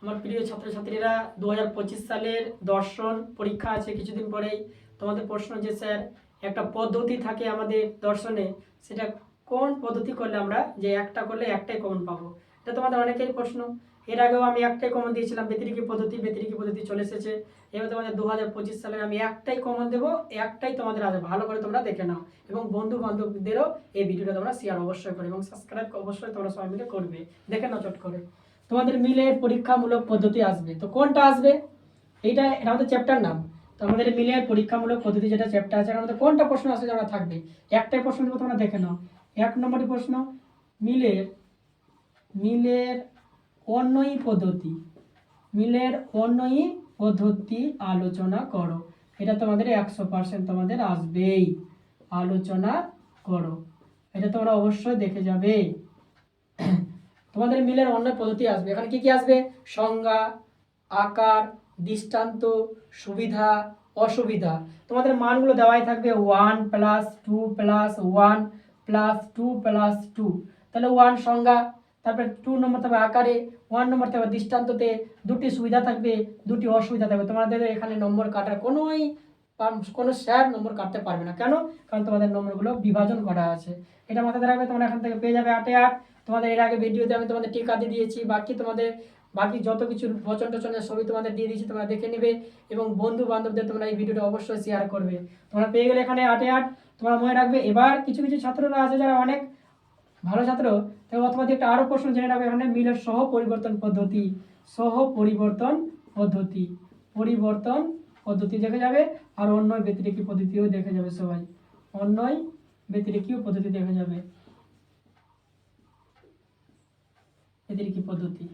আমার প্রিয় ছাত্রছাত্রীরা 2025 সালের দর্শন পরীক্ষা আছে কিছুদিন পরেই। তোমাদের প্রশ্ন যে স্যার একটা পদ্ধতি থাকে আমাদের দর্শনে, সেটা কোন পদ্ধতি করলে আমরা যে একটা করলে একটাই কমন পাবো, এটা তোমাদের অনেকেরই প্রশ্ন। এর আগেও আমি একটাই কমন দিয়েছিলাম, ব্যতিরেকি পদ্ধতি চলে এসেছে। এবার তোমাদের 2025 সালে আমি একটাই কমন দেবো, একটাই তোমাদের আসবে, ভালো করে তোমরা দেখে নাও এবং বন্ধু বান্ধবদেরও এই ভিডিওটা তোমরা শেয়ার অবশ্যই করবে এবং সাবস্ক্রাইব অবশ্যই তোমরা সবাই মিলে করবে। দেখে নাও চট করে। তোমাদের মিলের পরীক্ষামূলক পদ্ধতি আসবে, তো কোনটা আসবে? এটা আমাদের চ্যাপ্টার নাম। তো আমাদের মিলের পরীক্ষামূলক পদ্ধতি যেটা চ্যাপ্টার আছে, আমাদের কোনটা প্রশ্ন আসবে যেটা থাকবে, একটাই প্রশ্ন দেবো, তোমরা দেখে নাও। 1 নম্বরই প্রশ্ন, মিলের অন্যয়ী পদ্ধতি, মিলের অন্যয়ী পদ্ধতি আলোচনা করো। এটা তোমাদের 100% তোমাদের আসবেই, আলোচনা করো, এটা তোমরা অবশ্যই দেখে যাবে। তোমাদের মিলের অন্য পদ্ধতি আসবে, এখানে কি কি আসবে? সংজ্ঞা, আকার, দৃষ্টান্ত, সুবিধা, অসুবিধা। তোমাদের মানগুলো দেওয়াই থাকবে 1 + 2 + 1 + 2 + 2। তাহলে 1 সংজ্ঞা, তারপরে 2 নম্বর থাকবে আকারে, 1 নম্বর থাকবে দৃষ্টান্ততে, 2টি সুবিধা থাকবে, 2টি অসুবিধা থাকবে। তোমাদের এখানে নম্বর কাটার কোনো স্যার নম্বর কাটতে পারবে না। কেন? কারণ তোমাদের নম্বরগুলো বিভাজন করা আছে। এটা মাথায় রাখবে, তোমরা এখান থেকে পেয়ে যাবে 8 এ 8। তোমাদের এর আগে ভিডিওতে আমি তোমাদের টিকা দিয়ে দিয়েছি, বাকি যত কিছু বচন টচনের ছবি তোমাদের দিয়ে দিয়েছি, তোমরা দেখে নেবে এবং বন্ধু বান্ধবদের তোমরা এই ভিডিওটা অবশ্যই শেয়ার করবে। তোমরা পেয়ে গেলে এখানে 8 এ 8। তোমরা মনে রাখবে, এবার কিছু কিছু ছাত্ররা আছে যারা অনেক ভালো ছাত্র, তো অথবা একটা আরও প্রশ্ন জেনে রাখবে, এখানে মিলের সহ পরিবর্তন পদ্ধতি দেখে যাবে, আর অন্যয় ব্যতিরেকি পদ্ধতিও দেখে যাবে সবাই, অন্যয় ব্যতিরেকিও পদ্ধতি দেখে যাবে, ব্যতিরেকি পদ্ধতি।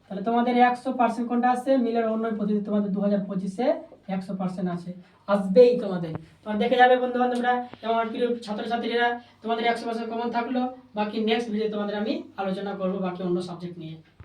তাহলে তোমাদের 100% কোনটা আসছে? মিলের অন্যয় পদ্ধতি তোমাদের 2025-এ 100% আছে, আসবেই তোমাদের। তোমরা দেখে যাবে বন্ধু বান্ধবরা এবং আমার প্রিয় ছাত্রছাত্রীরা, তোমাদের 100% কমন থাকলো। বাকি নেক্সট ভিডিও তোমাদের আমি আলোচনা করবো বাকি অন্য সাবজেক্ট নিয়ে।